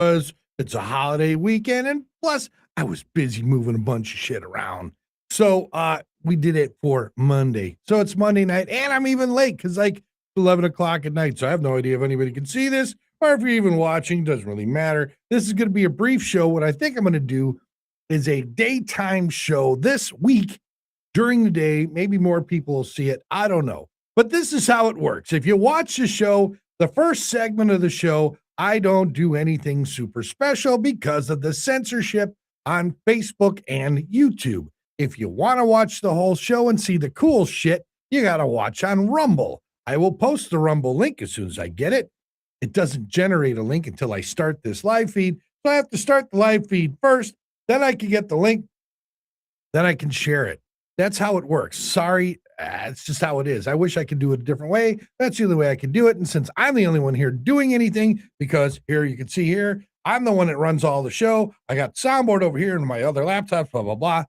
because it's a holiday weekend, and plus I was busy moving a bunch of shit around. So we did it for Monday. So it's Monday night, and I'm even late because like 11 o'clock at night. So I have no idea if anybody can see this or if you're even watching. Doesn't really matter. This is going to be a brief show. What I think I'm going to do is a daytime show this week during the day. Maybe more people will see it. I don't know. But this is how it works. If you watch the show, the first segment of the show, I don't do anything super special because of the censorship on Facebook and YouTube. If you want to watch the whole show and see the cool shit, you got to watch on Rumble. I will post the Rumble link as soon as I get it. It doesn't generate a link until I start this live feed. So I have to start the live feed first. Then I can get the link. Then I can share it. That's how it works. Sorry, it's just how it is. I wish I could do it a different way. That's the only way I can do it. And since I'm the only one here doing anything, because here you can see here, I'm the one that runs all the show. I got soundboard over here and my other laptops, blah, blah, blah.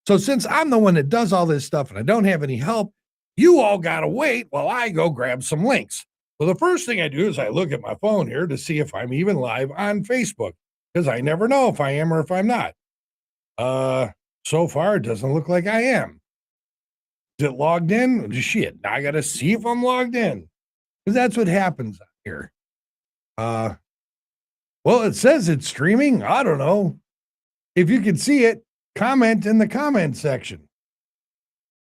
So since I'm the one that does all this stuff and I don't have any help, you all got to wait while I go grab some links. So the first thing I do is I look at my phone here to see if I'm even live on Facebook, because I never know if I am or if I'm not. So far, it doesn't look like I am. Is it logged in? Shit, I got to see if I'm logged in, because that's what happens here. Well, it says it's streaming. I don't know. If you can see it, comment in the comment section.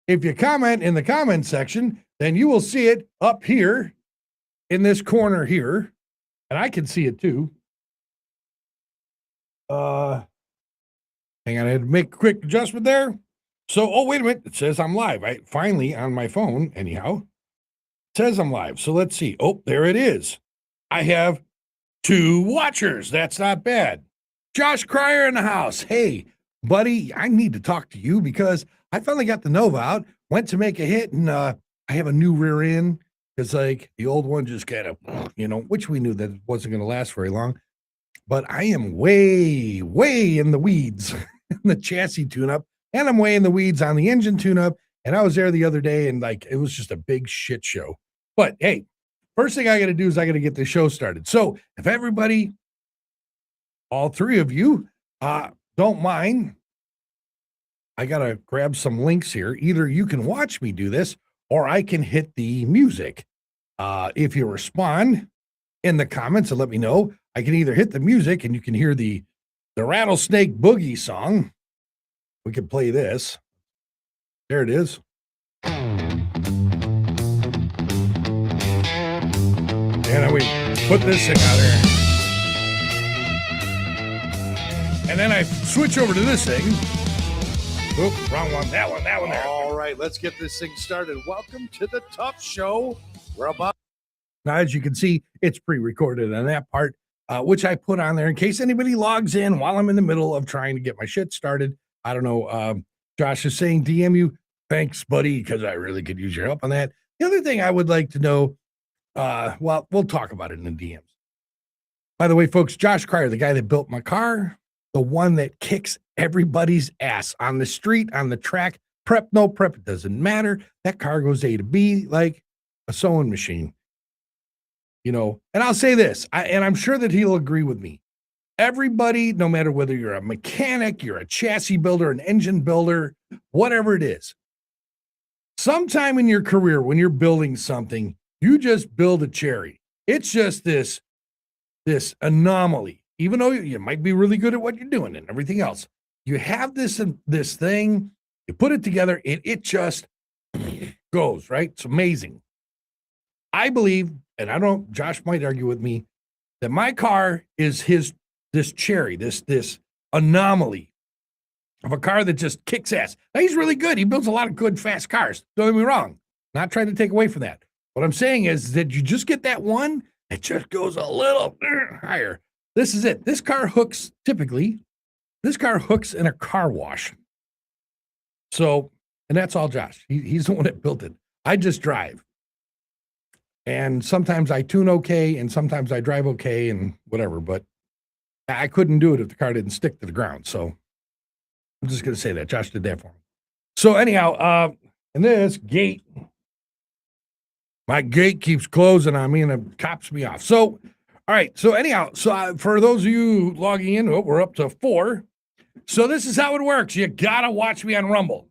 If you comment in the comment section, then you will see it up here in this corner here, and I can see it too. Hang on, I had to make a quick adjustment there. So, oh, wait a minute. It says I'm live. I finally on my phone, anyhow. It says I'm live. So let's see. Oh, there it is. I have 2 watchers. That's not bad. Josh Cryer in the house. Hey, buddy, I need to talk to you because I finally got the Nova out, went to make a hit, and I have a new rear end because, like, the old one just kind of, which we knew that it wasn't going to last very long. But I am way, way in the weeds in the chassis tune-up, and I'm way in the weeds on the engine tune-up. And I was there the other day, and, like, it was just a big shit show. But, hey, first thing I got to do is I got to get the show started. So if everybody, all 3 of you, don't mind, I got to grab some links here. Either you can watch me do this or I can hit the music. If you respond in the comments and let me know, I can either hit the music and you can hear the Rattlesnake Boogie song. We can play this. There it is. And we put this thing out there. And then I switch over to this thing. Oop, wrong one. That one there. All right, let's get this thing started. Welcome to the Tuff Show. We're about. Now, as you can see, it's pre-recorded on that part, which I put on there in case anybody logs in while I'm in the middle of trying to get my shit started. I don't know. Josh is saying DM you. Thanks, buddy, because I really could use your help on that. The other thing I would like to know, well, we'll talk about it in the DMs. By the way, folks, Josh Cryer, the guy that built my car, the one that kicks everybody's ass on the street, on the track, prep, no prep, it doesn't matter. That car goes A to B like a sewing machine. And I'll say this, and I'm sure that he'll agree with me. Everybody, no matter whether you're a mechanic, you're a chassis builder, an engine builder, whatever it is, sometime in your career when you're building something, you just build a cherry. It's just this anomaly. Even though you might be really good at what you're doing and everything else, you have this thing, you put it together, and it just goes, right? It's amazing. I believe, and I don't, Josh might argue with me, that my car is this cherry, this anomaly of a car that just kicks ass. Now, he's really good. He builds a lot of good, fast cars. Don't get me wrong. Not trying to take away from that. What I'm saying is that you just get that one that just goes a little higher. This is it. This car hooks in a car wash. So, and that's all Josh. He's the one that built it. I just drive. And sometimes I tune okay, and sometimes I drive okay, and whatever. But I couldn't do it if the car didn't stick to the ground. So I'm just going to say that. Josh did that for me. So anyhow, and this gate, my gate keeps closing on me, and it cops me off. So, all All right. So anyhow, for those of you logging in, we're up to 4. So this is how it works. You gotta watch me on Rumble.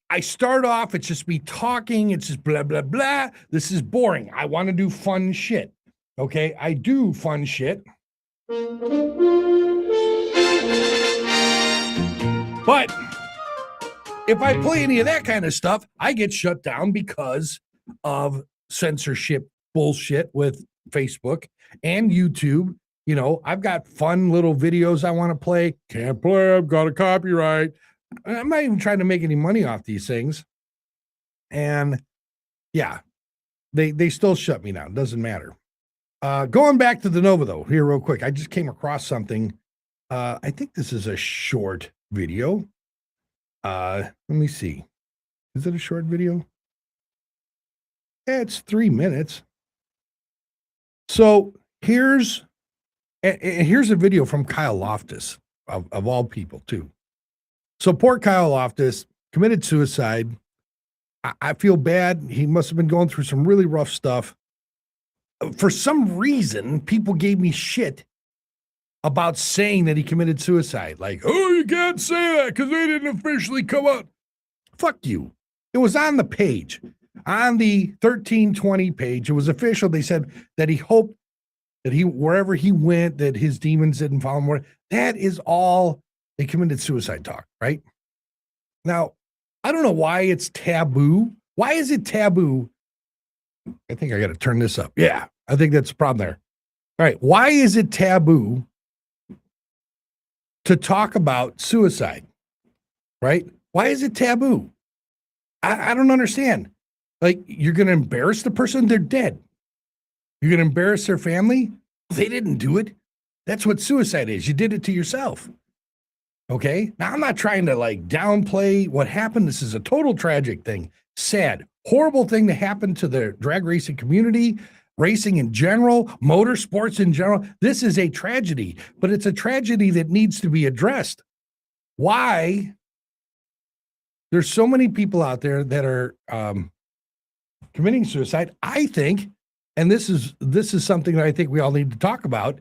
I start off, it's just me talking. It's just blah, blah, blah. This is boring. I want to do fun shit. Okay. I do fun shit. But if I play any of that kind of stuff, I get shut down because of censorship bullshit with Facebook and YouTube. You know, I've got fun little videos I want to play. Can't play, I've got a copyright. I'm not even trying to make any money off these things. And yeah, they still shut me down. Doesn't matter. Going back to the Nova, though, here real quick. I just came across something. I think this is a short video. Let me see. Is it a short video? Yeah, it's 3 minutes. So here's a video from Kyle Loftus, of all people, too. So poor Kyle Loftus committed suicide. I feel bad. He must have been going through some really rough stuff. For some reason, people gave me shit about saying that he committed suicide. Like, oh, you can't say that because they didn't officially come out. Fuck you. It was on the page. On the 1320 page, it was official. They said that he hoped that wherever he went, that his demons didn't follow him. That is all they committed suicide talk, right? Now, I don't know why it's taboo. Why is it taboo? I think I got to turn this up. Yeah, I think that's the problem there. All right. Why is it taboo to talk about suicide? Right? Why is it taboo? I don't understand. Like, you're going to embarrass the person? They're dead. You're going to embarrass their family? They didn't do it. That's what suicide is. You did it to yourself. Okay? Now, I'm not trying to like downplay what happened. This is a total tragic thing. Sad, horrible thing to happen to the drag racing community, racing in general, motorsports in general. This is a tragedy, but it's a tragedy that needs to be addressed. Why? There's so many people out there that are committing suicide. I think, and this is something that I think we all need to talk about.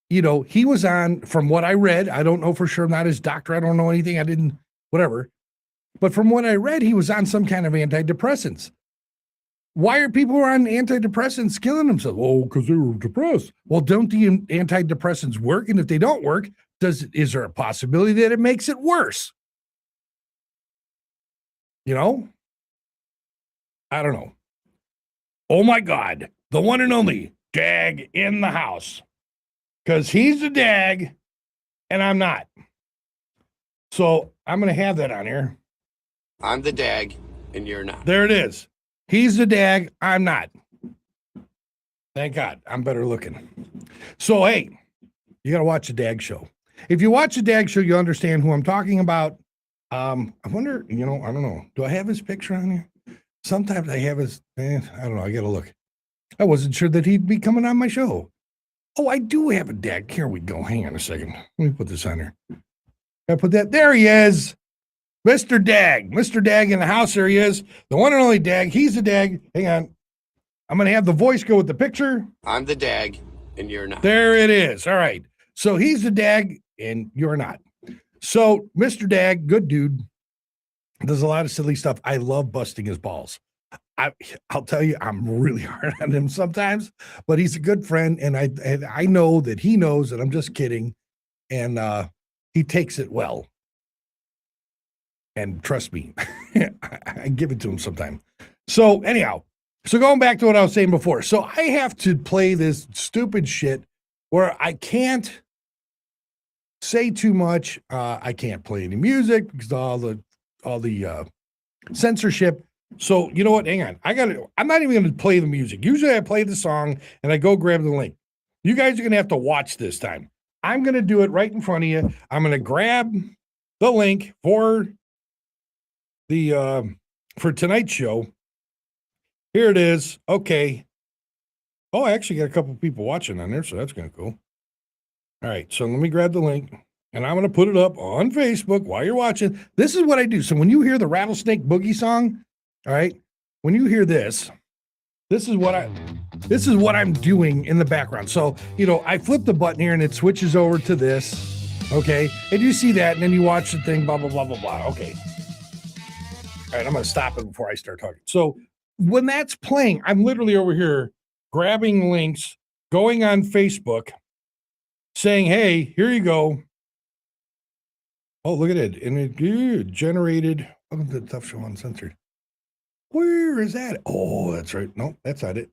You know, he was on, from what I read, I don't know for sure, I'm not his doctor, I don't know anything, whatever. But from what I read, he was on some kind of antidepressants. Why are people who are on antidepressants killing themselves? Oh, because they were depressed. Well, don't the antidepressants work? And if they don't work, is there a possibility that it makes it worse? You know? I don't know. Oh my God, the one and only Dag in the house. Because he's the Dag and I'm not. So I'm going to have that on here. I'm the Dag and you're not. There it is. He's the Dag. I'm not. Thank God. I'm better looking. So, hey, you got to watch the Dag show. If you watch the Dag show, you understand who I'm talking about. I wonder, I don't know. Do I have his picture on here? Sometimes I have his, I don't know. I got to look. I wasn't sure that he'd be coming on my show. Oh, I do have a Dag. Here we go. Hang on a second. Let me put this on here. I put that. There he is. Mr. Dag. Mr. Dag in the house. There he is. The one and only Dag. He's the Dag. Hang on. I'm going to have the voice go with the picture. I'm the Dag and you're not. There it is. All right. So he's the Dag and you're not. So Mr. Dag, good dude, does a lot of silly stuff. I love busting his balls. I'll tell you, I'm really hard on him sometimes, but he's a good friend. And I know that he knows that I'm just kidding. And he takes it well. And trust me, I give it to him sometime. So anyhow, so going back to what I was saying before. So I have to play this stupid shit where I can't say too much. I can't play any music because all the censorship. So you know what? Hang on. I'm not even going to play the music. Usually I play the song and I go grab the link. You guys are going to have to watch this time. I'm going to do it right in front of you. I'm going to grab the link for for tonight's show. Here it is. Okay. Oh, I actually got a couple people watching on there, so that's kind of cool. All right, so let me grab the link, and I'm going to put it up on Facebook while you're watching. This is what I do. So when you hear the Rattlesnake Boogie song, all right, when you hear this is what This is what I'm doing in the background. So, I flip the button here and it switches over to this. Okay. And you see that and then you watch the thing, blah, blah, blah, blah, blah. Okay. All right. I'm going to stop it before I start talking. So when that's playing, I'm literally over here grabbing links, going on Facebook, saying, hey, here you go. Oh, look at it. And it generated. Welcome to the Tuff Show Uncensored. Where is that? Oh, that's right. No, that's not it.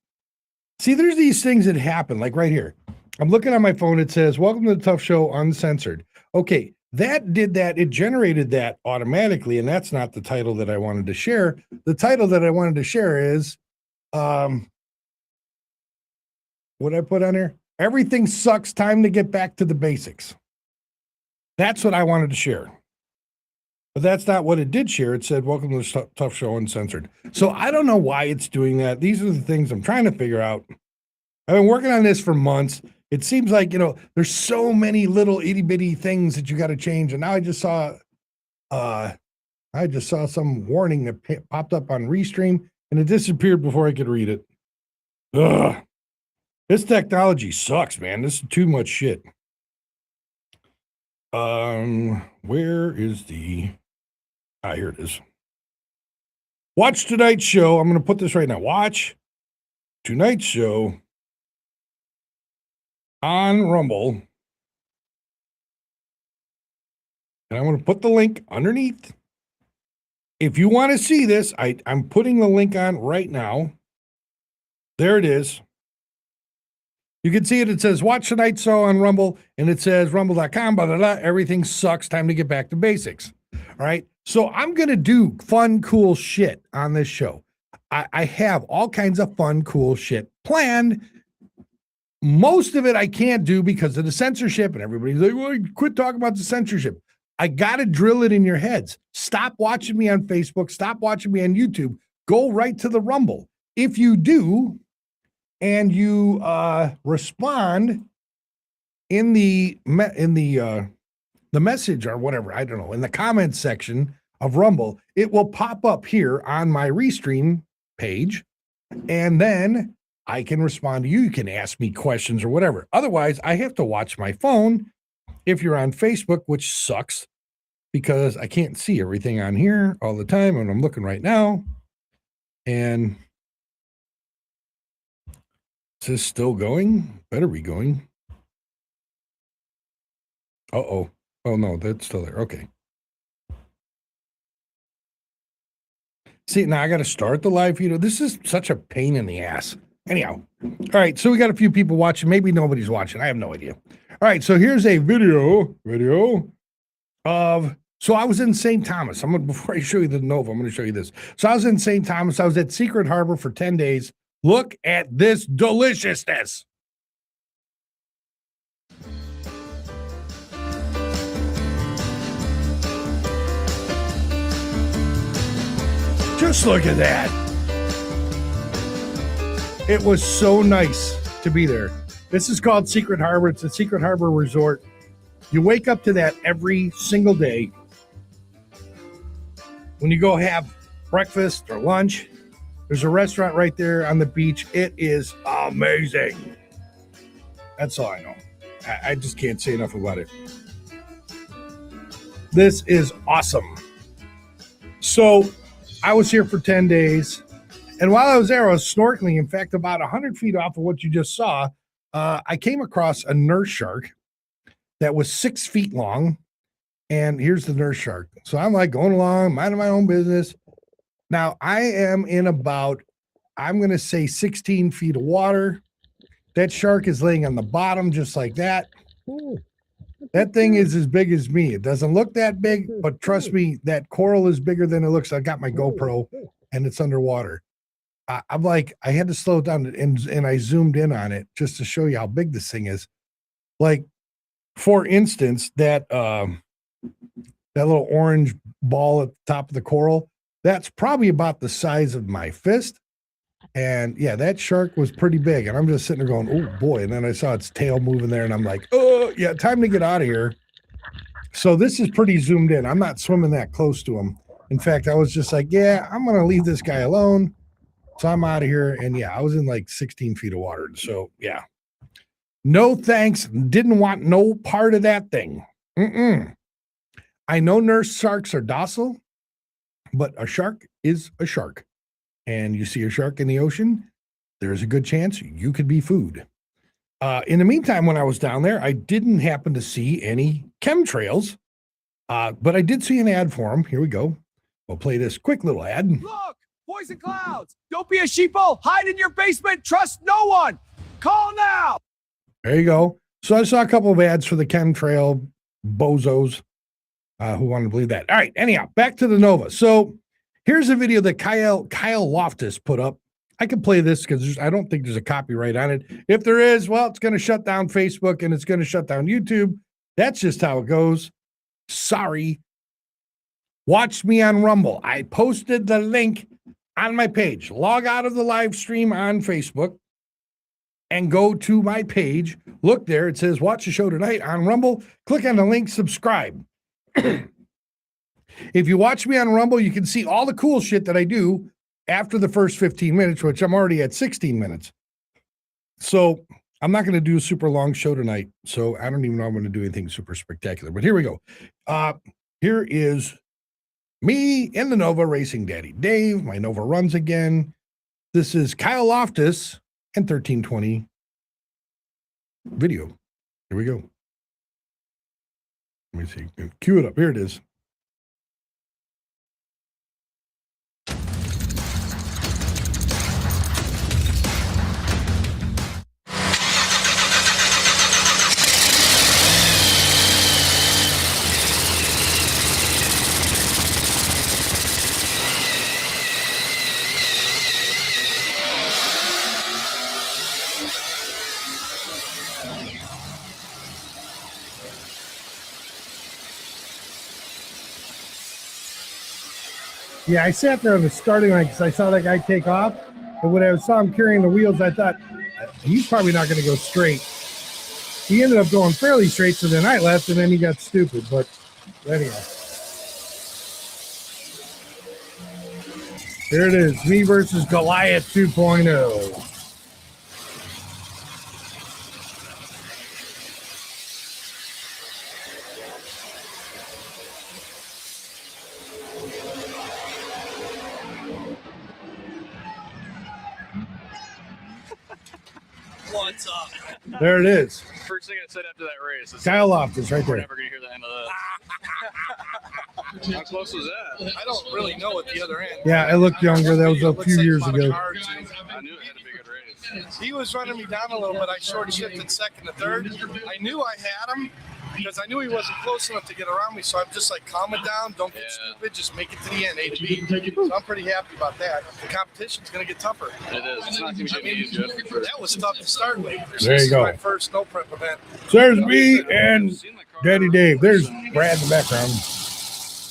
See, there's these things that happen, like right here. I'm looking on my phone. It says, welcome to the Tuff Show Uncensored. Okay, that did that. It generated that automatically, and that's not the title that I wanted to share. The title that I wanted to share is, what I put on here? Everything sucks. Time to get back to the basics. That's what I wanted to share. But that's not what it did share. It said, welcome to the Tuff Show Uncensored. So I don't know why it's doing that. These are the things I'm trying to figure out. I've been working on this for months. It seems like, there's so many little itty bitty things that you got to change. And now I just saw some warning that popped up on Restream and it disappeared before I could read it. Ugh. This technology sucks, man. This is too much shit. Where is the... here it is. Watch tonight's show. I'm going to put this right now. Watch tonight's show on Rumble. And I'm going to put the link underneath. If you want to see this, I'm putting the link on right now. There it is. You can see it. It says, watch tonight's show on Rumble. And it says, rumble.com, blah, blah, blah. Everything sucks. Time to get back to basics. All right. So I'm going to do fun, cool shit on this show. I have all kinds of fun, cool shit planned. Most of it I can't do because of the censorship, and everybody's like, well, quit talking about the censorship. I got to drill it in your heads. Stop watching me on Facebook. Stop watching me on YouTube. Go right to the Rumble. If you do, and you respond in the message or whatever, I don't know, in the comments section of Rumble, it will pop up here on my Restream page, and then I can respond to you. You can ask me questions or whatever. Otherwise, I have to watch my phone if you're on Facebook, which sucks because I can't see everything on here all the time, and I'm looking right now. And is this still going? Better be going. Uh-oh. Oh, no, that's still there. Okay. See, now I got to start the live feed. This is such a pain in the ass. Anyhow. All right, so we got a few people watching. Maybe nobody's watching. I have no idea. All right, so here's a video of... So I was in St. Thomas. Before I show you the Nova, I'm going to show you this. So I was in St. Thomas. I was at Secret Harbor for 10 days. Look at this deliciousness. Just look at that. It was so nice to be there. This is called Secret Harbor. It's a Secret Harbor resort. You wake up to that every single day. When you go have breakfast or lunch, there's a restaurant right there on the beach. It is amazing. That's all I know. I just can't say enough about it. This is awesome. So I was here for 10 days. And while I was there, I was snorkeling. In fact, about 100 feet off of what you just saw, I came across a nurse shark that was 6 feet long. And here's the nurse shark. So I'm like going along, minding my own business. Now I am in about, I'm going to say 16 feet of water. That shark is laying on the bottom just like that. That thing is as big as me. It doesn't look that big, but trust me, that coral is bigger than it looks. I got my GoPro and it's underwater. I'm like, I had to slow it down and I zoomed in on it just to show you how big this thing is. Like, for instance, that little orange ball at the top of the coral, that's probably about the size of my fist. And yeah, that shark was pretty big. And I'm just sitting there going, oh boy. And then I saw its tail moving there and I'm like, oh yeah, time to get out of here. So this is pretty zoomed in. I'm not swimming that close to him. In fact, I was just like, yeah, I'm going to leave this guy alone. So I'm out of here. And yeah, I was in like 16 feet of water. So yeah, no thanks. Didn't want no part of that thing. I know nurse sharks are docile, but a shark is a shark. And you see a shark in the ocean, there's a good chance you could be food. In the meantime, when I was down there, I didn't happen to see any chemtrails, but I did see an ad for them. Here we go. We'll play this quick little ad. Look, poison clouds. Don't be a sheeple. Hide in your basement. Trust no one. Call now. There you go. So I saw a couple of ads for the chemtrail bozos who wanted to believe that. All right. Anyhow, back to the Nova. So here's a video that Kyle Loftus put up. I can play this because I don't think there's a copyright on it. If there is, well, it's going to shut down Facebook and it's going to shut down YouTube. That's just how it goes. Sorry. Watch me on Rumble. I posted the link on my page. Log out of the live stream on Facebook and go to my page. Look there. It says watch the show tonight on Rumble. Click on the link, subscribe. If you watch me on Rumble, you can see all the cool shit that I do after the first 15 minutes, which I'm already at 16 minutes. So I'm not going to do a super long show tonight. So I don't even know I'm going to do anything super spectacular, but here we go. Here is me in the Nova racing Daddy Dave. My Nova runs again. This is Kyle Loftus and 1320 video. Here we go. Let me see. Cue it up. Here it is. Yeah, I sat there on the starting line because I saw that guy take off. And when I saw him carrying the wheels, I thought, he's probably not going to go straight. He ended up going fairly straight, so then I left, and then he got stupid. But anyhow. Here it is, me versus Goliath 2.0. What's up? There it is. First thing I said after that race is Kyle Loftus right we're there. never going to hear the end of that. How close was that? I don't really know at the other end. Yeah, I looked younger. That was a few years ago. I knew it had to be a good race. He was running me down a little bit. I short shifted second to third. I knew I had him because I knew he wasn't close enough to get around me. So I'm just like, calm it down. Don't get stupid. Just make it to the end, A to B. So I'm pretty happy about that. The competition's going to get tougher. It is. It's not going to be easy. That was tough to start with. There you go. My first no prep event. So there's me and Daddy Dave. There's Brad in the background.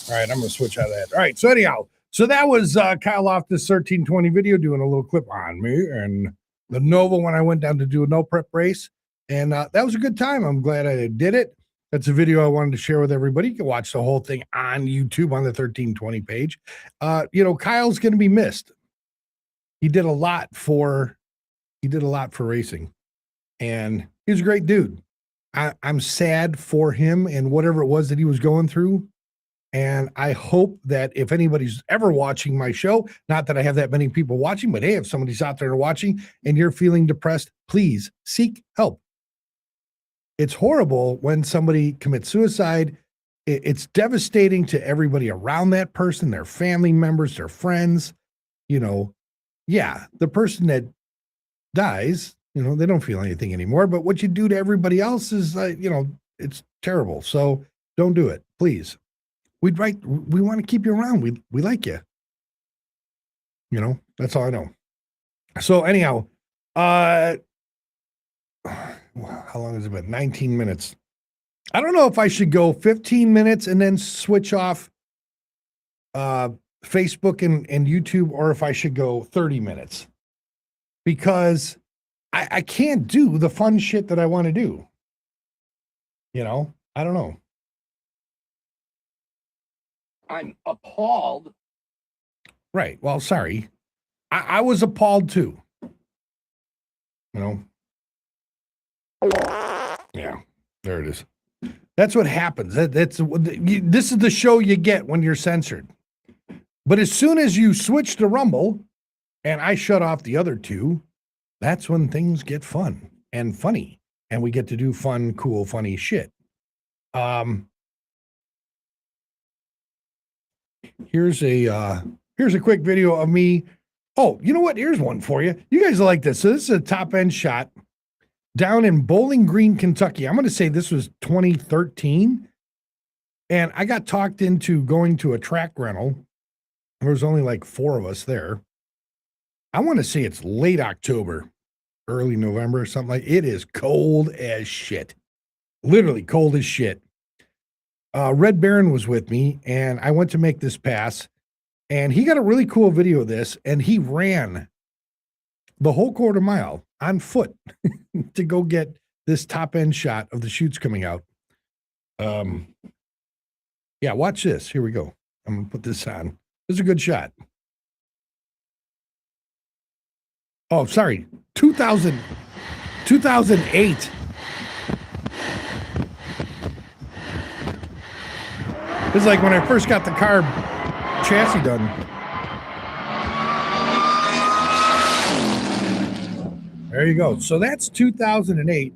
All right, I'm going to switch out of that. All right, so anyhow, so that was Kyle Loftus 1320 video doing a little clip on me and the Nova when I went down to do a no prep race. And that was a good time. I'm glad I did it. That's a video I wanted to share with everybody. You can watch the whole thing on YouTube on the 1320 page. Kyle's going to be missed. He did a lot for racing, and he's a great dude. I'm sad for him and whatever it was that he was going through. And I hope that if anybody's ever watching my show, not that I have that many people watching, but hey, if somebody's out there watching and you're feeling depressed, please seek help. It's horrible when somebody commits suicide. It's devastating to everybody around that person, their family members, their friends. The person that dies, they don't feel anything anymore. But what you do to everybody else is, it's terrible. So don't do it, please. We want to keep you around. We like you. That's all I know. So anyhow, how long has it been? 19 minutes. I don't know if I should go 15 minutes and then switch off Facebook and YouTube, or if I should go 30 minutes, because I can't do the fun shit that I want to do. I don't know. I'm appalled. Right. Well, sorry. I was appalled too. You know? Yeah, there it is. That's what happens. This is the show you get when you're censored. But as soon as you switch to Rumble and I shut off the other two, that's when things get fun and funny. And we get to do fun, cool, funny shit. Here's a quick video of me. Oh, you know what? Here's one for you. You guys like this. So this is a top end shot down in Bowling Green, Kentucky. I'm going to say this was 2013. And I got talked into going to a track rental. There was only like 4 of us there. I want to say it's late October, early November or something like. It is cold as shit. Literally cold as shit. Red Baron was with me, and I went to make this pass, and he got a really cool video of this, and he ran the whole quarter mile on foot to go get this top end shot of the chutes coming out. Yeah, watch this. Here we go. I'm going to put this on. This is a good shot. Oh, sorry. 2008. This is like when I first got the car chassis done. There you go. So that's 2008.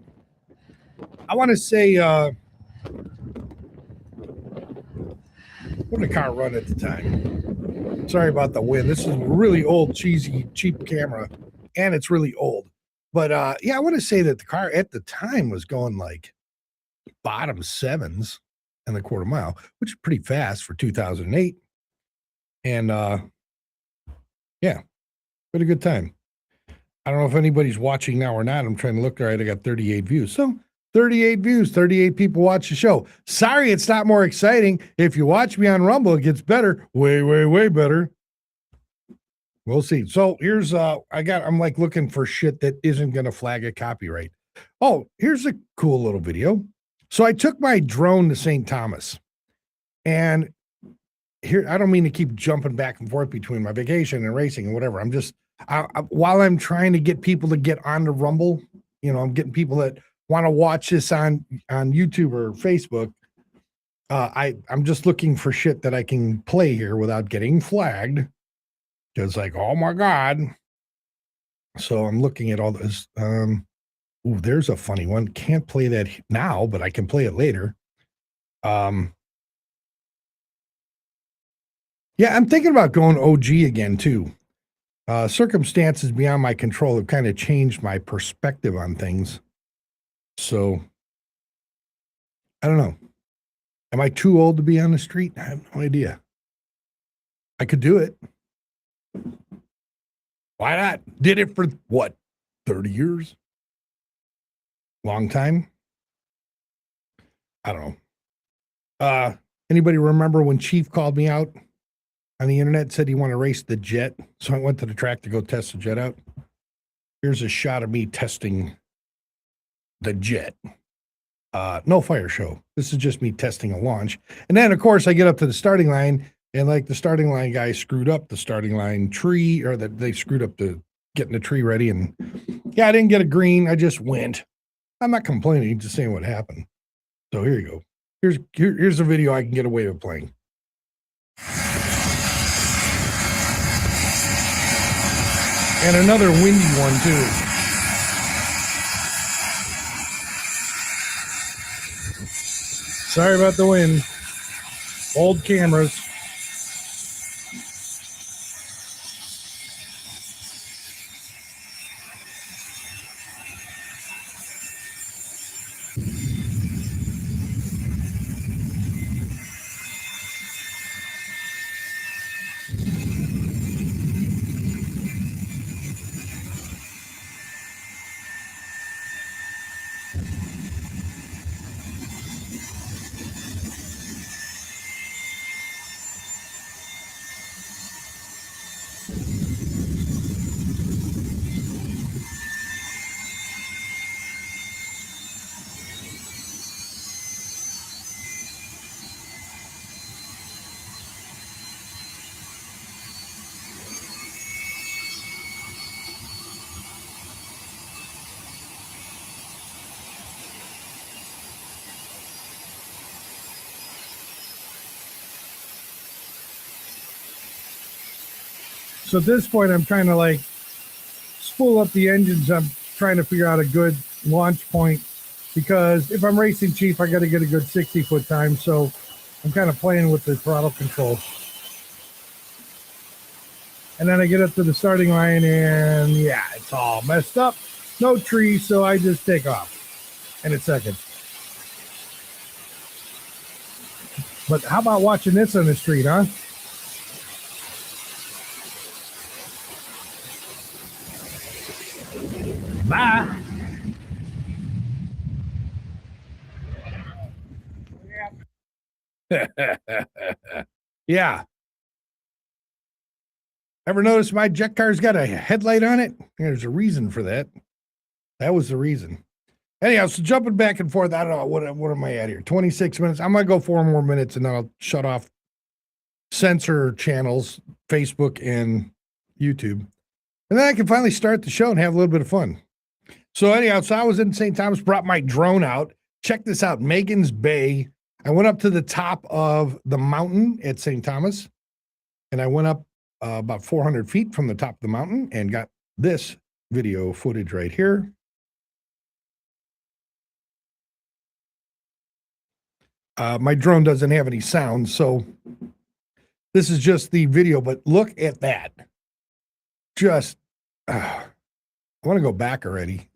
I want to say, what did the car run at the time? Sorry about the wind. This is a really old, cheesy, cheap camera, and it's really old. But yeah, I want to say that the car at the time was going like bottom 7s in the quarter mile, which is pretty fast for 2008. And yeah, had a good time. I don't know if anybody's watching now or not. I'm trying to look. All right, I got 38 views. So 38 views, 38 people watch the show. Sorry, it's not more exciting. If you watch me on Rumble, it gets better. Way, way, way better. We'll see. So here's I'm like looking for shit that isn't going to flag a copyright. Oh, here's a cool little video. So I took my drone to St. Thomas, and here, I don't mean to keep jumping back and forth between my vacation and racing and whatever. I'm just, while I'm trying to get people to get on the Rumble, you know, I'm getting people that want to watch this on YouTube or Facebook. I'm just looking for shit that I can play here without getting flagged. Because like, oh my God. So I'm looking at all this. Ooh, there's a funny one. Can't play that now, but I can play it later. Yeah, I'm thinking about going OG again too. Circumstances beyond my control have kind of changed my perspective on things. So I don't know. Am I too old to be on the street? I have no idea. I could do it. Why not? Did it for what? 30 years? Long time? I don't know. Anybody remember when Chief called me out on the internet, said he wanted to race the jet? So I went to the track to go test the jet out. Here's a shot of me testing the jet. No fire show. This is just me testing a launch. And then, of course, I get up to the starting line, and like the starting line guy screwed up the starting line tree, or that they screwed up the getting the tree ready. And yeah, I didn't get a green. I just went. I'm not complaining, just saying what happened. So here you go. Here's a video I can get away with playing. And another windy one too. Sorry about the wind. Old cameras. So at this point, I'm trying to like spool up the engines. I'm trying to figure out a good launch point because if I'm racing cheap, I got to get a good 60-foot time. So I'm kind of playing with the throttle control. And then I get up to the starting line and yeah, it's all messed up. No tree, so I just take off in a second. But how about watching this on the street, huh? Bye. Yeah. Ever notice my jet car's got a headlight on it? There's a reason for that. That was the reason. Anyhow, so jumping back and forth, I don't know, what am I at here? 26 minutes. I'm going to go 4 more minutes and then I'll shut off censor channels, Facebook and YouTube. And then I can finally start the show and have a little bit of fun. So anyhow, so I was in St. Thomas, brought my drone out. Check this out, Megan's Bay. I went up to the top of the mountain at St. Thomas, and I went up about 400 feet from the top of the mountain and got this video footage right here. My drone doesn't have any sound, so this is just the video, but look at that. Just, I want to go back already.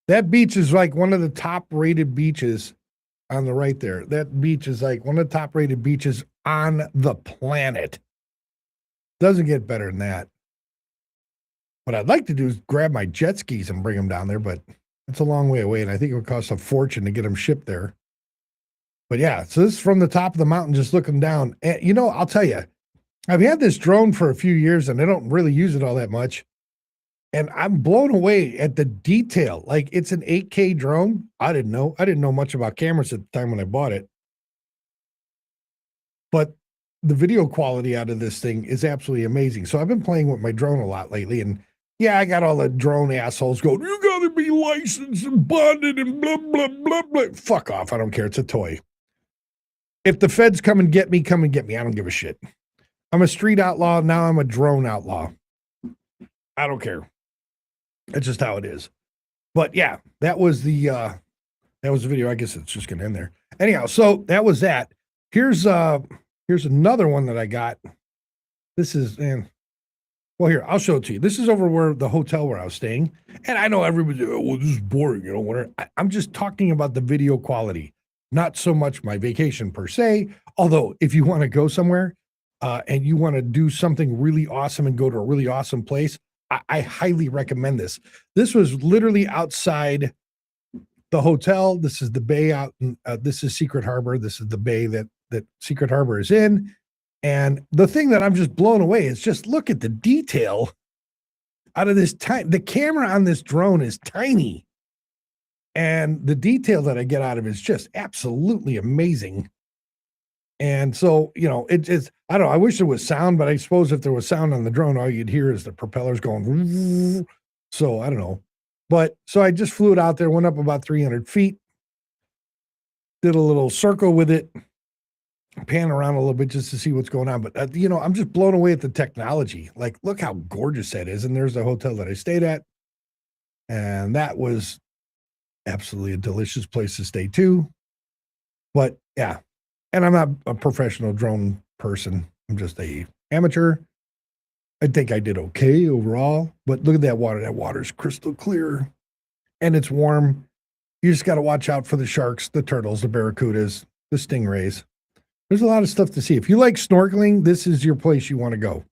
That beach is like one of the top rated beaches on the right there. That beach is like one of the top rated beaches on the planet. Doesn't get better than that. What I'd like to do is grab my jet skis and bring them down there, but it's a long way away, and I think it would cost a fortune to get them shipped there. But yeah, so this is from the top of the mountain, just looking down. And you know, I'll tell you, I've had this drone for a few years and I don't really use it all that much. And I'm blown away at the detail. Like, it's an 8K drone. I didn't know much about cameras at the time when I bought it. But the video quality out of this thing is absolutely amazing. So I've been playing with my drone a lot lately. And yeah, I got all the drone assholes going, you gotta be licensed and bonded and blah, blah, blah, blah. Fuck off. I don't care. It's a toy. If the feds come and get me, come and get me. I don't give a shit. I'm a street outlaw. Now I'm a drone outlaw. I don't care. That's just how it is. But yeah, that was the video. I guess it's just gonna end there. Anyhow, so that was that. Here's another one that I got. This is, well, here, I'll show it to you. This is over where the hotel where I was staying. And I know everybody, oh, well, this is boring, you know, whatever. I'm just talking about the video quality, not so much my vacation per se. Although if you want to go somewhere and you want to do something really awesome and go to a really awesome place, I highly recommend this. This was literally outside the hotel. This is the bay out. This is Secret Harbor. This is the bay that Secret Harbor is in. And the thing that I'm just blown away is just look at the detail out of this. The camera on this drone is tiny. And the detail that I get out of it is just absolutely amazing. And so, you know, it's, I don't know, I wish there was sound, but I suppose if there was sound on the drone, all you'd hear is the propellers going. So I don't know. But so I just flew it out there, went up about 300 feet, did a little circle with it, pan around a little bit just to see what's going on. But, you know, I'm just blown away at the technology. Like, look how gorgeous that is. And there's the hotel that I stayed at. And that was absolutely a delicious place to stay too. But yeah. And I'm not a professional drone person. I'm just a amateur. I think I did okay overall, but look at that water. That water's crystal clear and it's warm. You just got to watch out for the sharks, the turtles, the barracudas, the stingrays. There's a lot of stuff to see. If you like snorkeling, this is your place you want to go.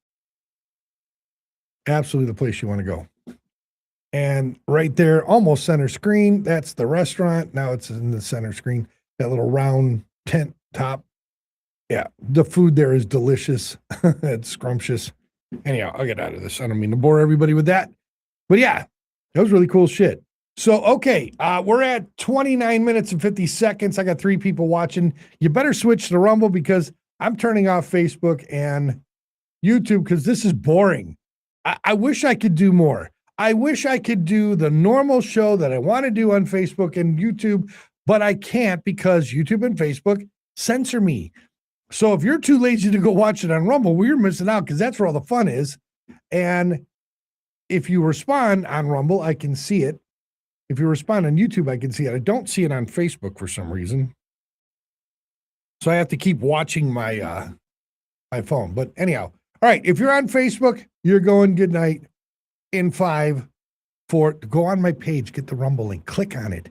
Absolutely the place you want to go. And right there, almost center screen, that's the restaurant. Now it's in the center screen, that little round tent top. Yeah, the food there is delicious. It's scrumptious. Anyhow, I'll get out of this. I don't mean to bore everybody with that. But yeah, that was really cool shit. So, okay, we're at 29 minutes and 50 seconds. I got 3 people watching. You better switch to Rumble because I'm turning off Facebook and YouTube because this is boring. I wish I could do more. I wish I could do the normal show that I want to do on Facebook and YouTube, but I can't because YouTube and Facebook censor me. So if you're too lazy to go watch it on Rumble, well, you're missing out because that's where all the fun is. And if you respond on Rumble, I can see it. If you respond on YouTube, I can see it. I don't see it on Facebook for some reason. So I have to keep watching my my phone. But anyhow, all right. If you're on Facebook, you're going good night in 5, 4. Go on my page, get the Rumble link, click on it.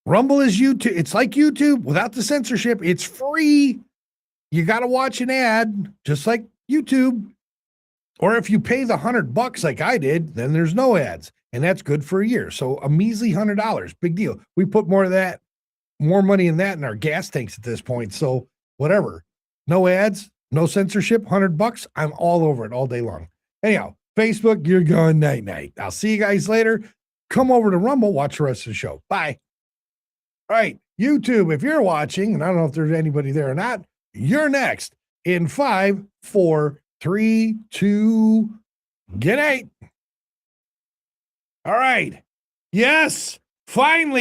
Rumble is YouTube. It's like YouTube without the censorship. It's free. You got to watch an ad, just like YouTube. Or if you pay the $100 like I did, then there's no ads. And that's good for a year. So a measly $100, big deal. We put more money in that in our gas tanks at this point. So whatever. No ads, no censorship, $100. I'm all over it all day long. Anyhow, Facebook, you're going night-night. I'll see you guys later. Come over to Rumble, watch the rest of the show. Bye. All right, YouTube, if you're watching, and I don't know if there's anybody there or not, you're next in 5, 4, 3, 2, good night. All right. Yes, finally.